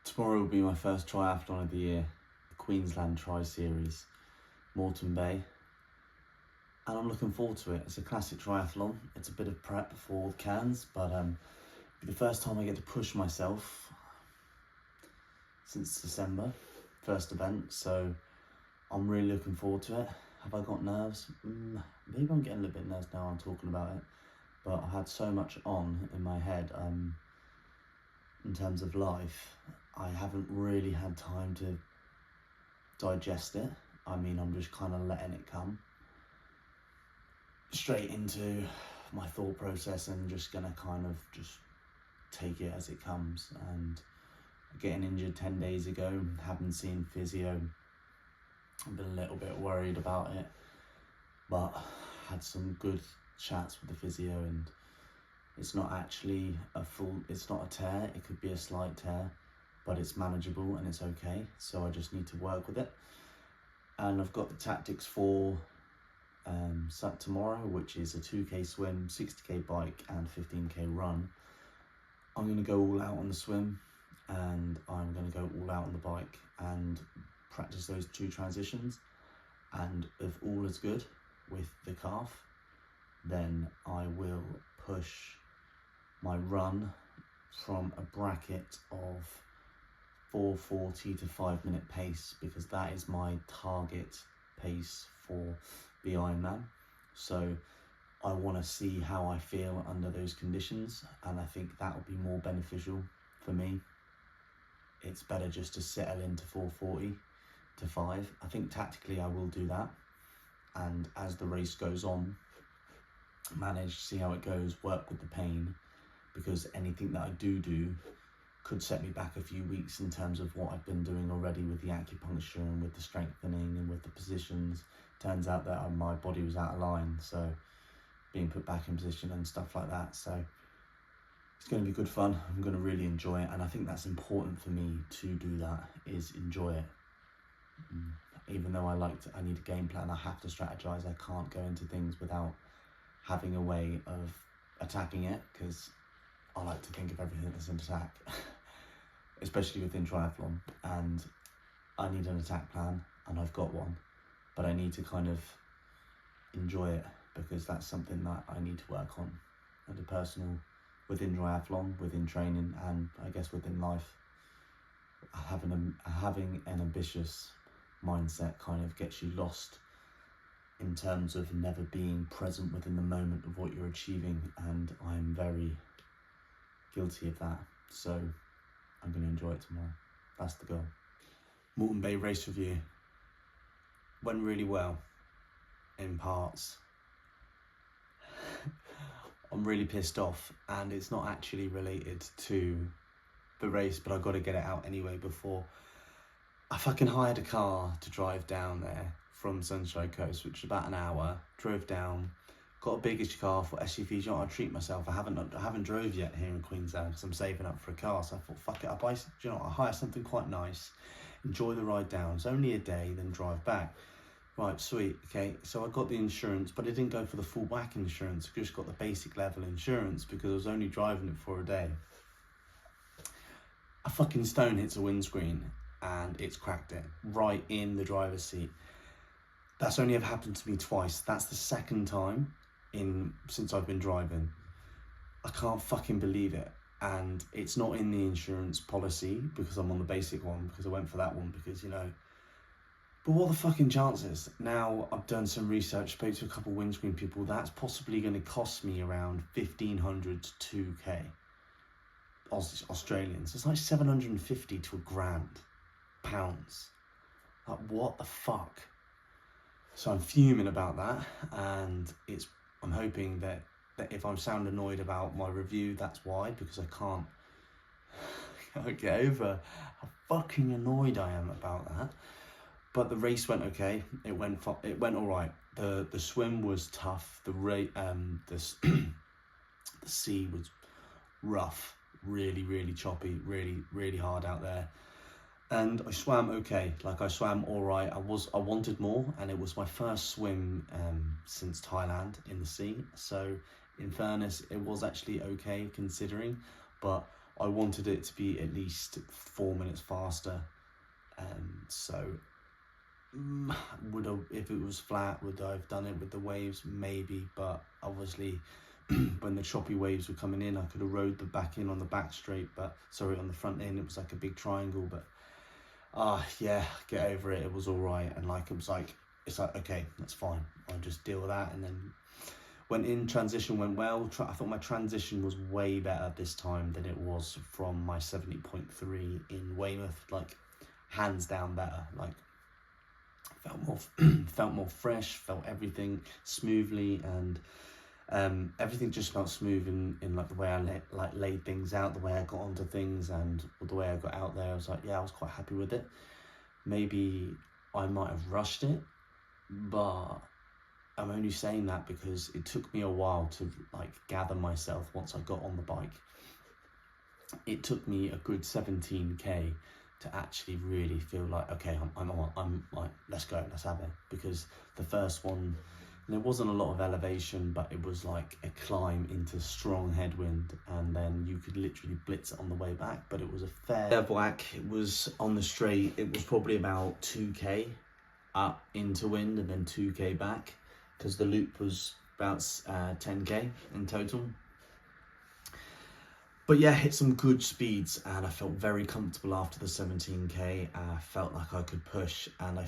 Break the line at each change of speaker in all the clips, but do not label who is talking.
Tomorrow will be my first triathlon of the year, the Queensland Tri Series, Moreton Bay, and I'm looking forward to it. It's a classic triathlon. It's a bit of prep before the Cairns, but it'll be the first time I get to push myself since December, first event, so I'm really looking forward to it. Have I got nerves? Maybe I'm getting a little bit nervous now I'm talking about it, but I had so much on in my head in terms of life. I haven't really had time to digest it. I mean, I'm just kind of letting it come straight into my thought process and just gonna kind of just take it as it comes. And getting injured 10 days ago, haven't seen physio, I've been a little bit worried about it, but had some good chats with the physio, and it's not actually it's not a tear, it could be a slight tear, but it's manageable and it's okay, so I just need to work with it. And I've got the tactics for tomorrow, which is a 2k swim, 60k bike and 15k run. I'm going to go all out on the swim and I'm going to go all out on the bike and practice those two transitions. And if all is good with the calf, then I will push my run from a bracket of 4:40 to 5-minute pace, because that is my target pace for the Ironman. So I want to see how I feel under those conditions, and I think that will be more beneficial for me. It's better just to settle into 4:40 to 5. I think tactically I will do that, and as the race goes on, manage, see how it goes, work with the pain, because anything that I do could set me back a few weeks in terms of what I've been doing already with the acupuncture and with the strengthening and with the positions. Turns out that my body was out of line, so being put back in position and stuff like that. So it's going to be good fun. I'm going to really enjoy it, and I think that's important for me to do that, is enjoy it. Even though I need a game plan, I have to strategize. I can't go into things without having a way of attacking it, because I like to think of everything as an attack, especially within triathlon, and I need an attack plan, and I've got one, but I need to kind of enjoy it, because that's something that I need to work on at a personal, within triathlon, within training, and I guess within life. Having an ambitious mindset kind of gets you lost in terms of never being present within the moment of what you're achieving, and I'm very guilty of that, so I'm going to enjoy it tomorrow. That's the goal. Moreton Bay race review went really well in parts. I'm really pissed off, and it's not actually related to the race, but I've got to get it out anyway before. I fucking hired a car to drive down there from Sunshine Coast, which is about an hour, drove down, got a biggish car for SUVs. You know, I treat myself. I haven't drove yet here in Queensland because I'm saving up for a car. So I thought, fuck it, I hire something quite nice, enjoy the ride down. It's only a day, then drive back. Right, sweet. Okay, so I got the insurance, but I didn't go for the full whack insurance. I just got the basic level insurance because I was only driving it for a day. A fucking stone hits a windscreen and it's cracked it right in the driver's seat. That's only ever happened to me twice. That's the second time since I've been driving. I can't fucking believe it. And it's not in the insurance policy because I'm on the basic one, because I went for that one because, you know. But what are the fucking chances? Now I've done some research, spoke to a couple of windscreen people, that's possibly going to cost me around 1,500 to 2k Australians. It's like 750 to £1,000. Like, what the fuck? So I'm fuming about that, and I'm hoping that if I sound annoyed about my review, that's why, because I can't get over how fucking annoyed I am about that. But the race went okay. It went all right. The swim was tough. The sea was rough, really choppy, really hard out there. And I swam okay. Like, I swam all right. I wanted more, and it was my first swim since Thailand in the sea. So in fairness, it was actually okay considering, but I wanted it to be at least 4 minutes faster. So if it was flat, would I have done it with the waves? Maybe, but obviously when the choppy waves were coming in, I could have rode the back in on the back straight, but sorry, on the front end, it was like a big triangle. But yeah, get over it. It was all right, and like it's like okay, that's fine. I'll just deal with that. And then went in, transition went well. I thought my transition was way better this time than it was from my 70.3 in Weymouth. Like hands down better. Like felt more fresh, felt everything smoothly, and everything just felt smooth in like the way I laid things out, the way I got onto things, and the way I got out there. I was like, yeah, I was quite happy with it. Maybe I might have rushed it, but I'm only saying that because it took me a while to like gather myself once I got on the bike. It took me a good 17k to actually really feel like, okay, I'm like, let's go, let's have it. Because the first one, there wasn't a lot of elevation, but it was like a climb into strong headwind, and then you could literally blitz it on the way back. But it was a fair whack. It was on the straight, it was probably about 2k up into wind and then 2k back, because the loop was about 10k in total. But yeah, hit some good speeds, and I felt very comfortable after the 17k. I felt like I could push, and I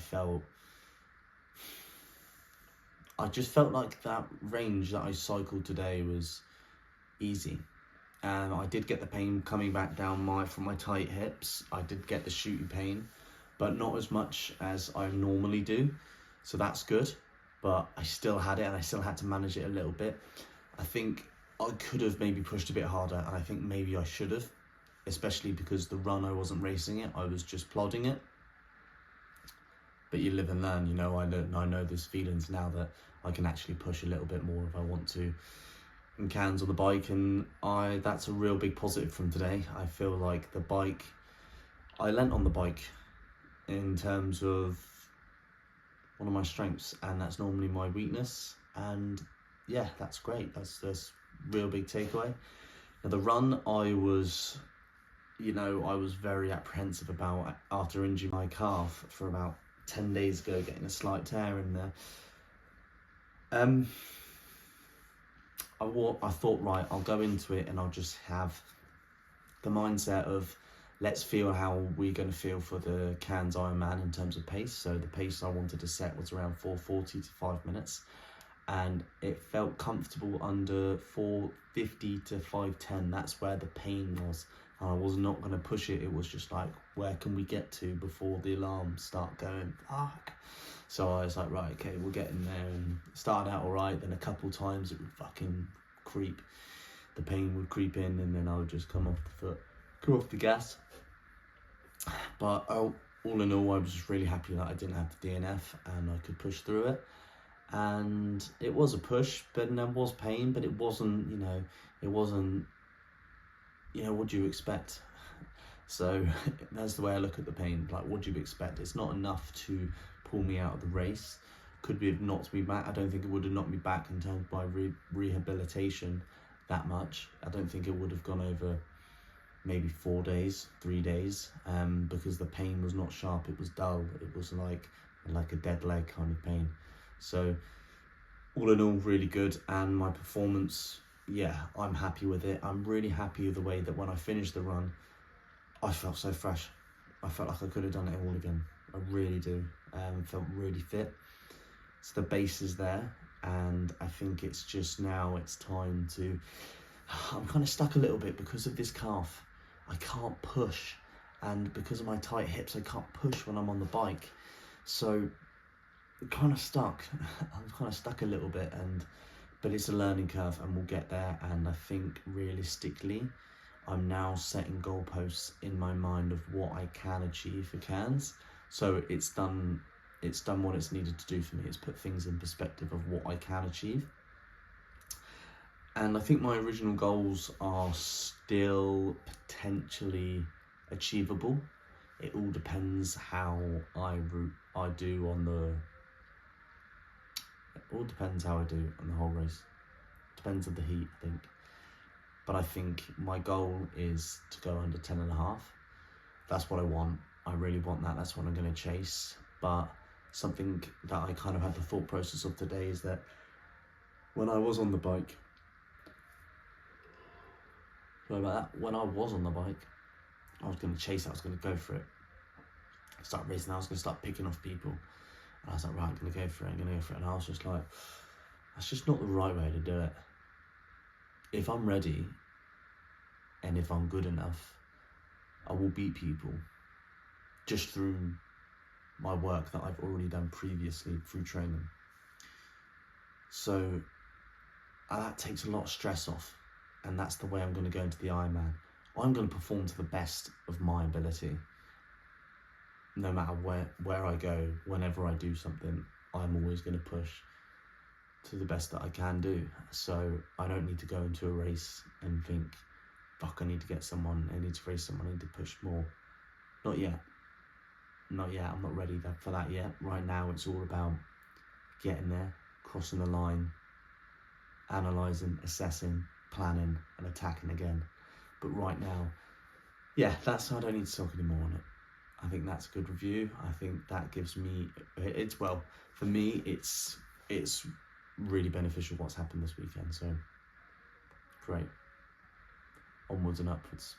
just felt like that range that I cycled today was easy. And I did get the pain coming back down from my tight hips. I did get the shooty pain, but not as much as I normally do. So that's good, but I still had it, and I still had to manage it a little bit. I think I could have maybe pushed a bit harder, and I think maybe I should have, especially because the run, I wasn't racing it, I was just plodding it. But you live and learn, you know. I know there's feelings now that I can actually push a little bit more if I want to, and cans on the bike, and that's a real big positive from today. I feel like the bike, I lent on the bike in terms of one of my strengths, and that's normally my weakness, and yeah, that's great. That's real big takeaway. Now the run, I was very apprehensive about after injuring my calf for about 10 days ago, getting a slight tear in there. I thought, right, I'll go into it and I'll just have the mindset of, let's feel how we're going to feel for the Cairns Ironman in terms of pace. So the pace I wanted to set was around 4:40 to 5 minutes. And it felt comfortable under 4:50 to 5:10. That's where the pain was. And I was not going to push it. It was just like, where can we get to before the alarms start going, fuck. So I was like, right, okay, we'll get in there. And it started out all right. Then a couple times it would fucking creep. The pain would creep in, and then I would just come off the gas. But all in all, I was just really happy that I didn't have the DNF and I could push through it. And it was a push, but there was pain, but it wasn't, what do you expect? So that's the way I look at the pain. Like, what do you expect? It's not enough to pull me out of the race. Could have knocked me back. I don't think it would have knocked me back in terms of my rehabilitation that much. I don't think it would have gone over maybe 4 days, 3 days, because the pain was not sharp. It was dull. It was like a dead leg kind of pain. So all in all, really good. And my performance, yeah, I'm happy with it. I'm really happy with the way that when I finished the run, I felt so fresh. I felt like I could have done it all again. I really do. Felt really fit. So the base is there, and I think it's just now it's time to, I'm kind of stuck a little bit because of this calf. I can't push, and because of my tight hips, I can't push when I'm on the bike. So I'm kind of stuck. I'm kind of stuck a little bit, but it's a learning curve, and we'll get there. And I think realistically, I'm now setting goalposts in my mind of what I can achieve for Cairns. So it's done what it's needed to do for me. It's put things in perspective of what I can achieve. And I think my original goals are still potentially achievable. It all depends how I do on the. It all depends how I do on the whole race. Depends on the heat, I think. but I think my goal is to go under 10.5. That's what I want. I really want that. That's what I'm going to chase. But something that I kind of had the thought process of today is that when I was on the bike, sorry about that, when I was on the bike, I was going to chase it, I was going to go for it. Start racing, I was going to start picking off people. And I was like, right, I'm going to go for it, And I was just like, that's just not the right way to do it. If I'm ready, and if I'm good enough, I will beat people just through my work that I've already done previously through training. So that takes a lot of stress off, and that's the way I'm going to go into the Ironman. I'm going to perform to the best of my ability. No matter where I go, whenever I do something, I'm always going to push to the best that I can do. So I don't need to go into a race and think, fuck, I need to get someone, I need to race someone, I need to push more. Not yet. I'm not ready for that yet. Right now it's all about getting there, crossing the line, analysing, assessing, planning and attacking again. But right now, I don't need to talk anymore on it. I think that's a good review. I think that gives me, for me, it's really beneficial what's happened this weekend. So, great. Onwards and upwards.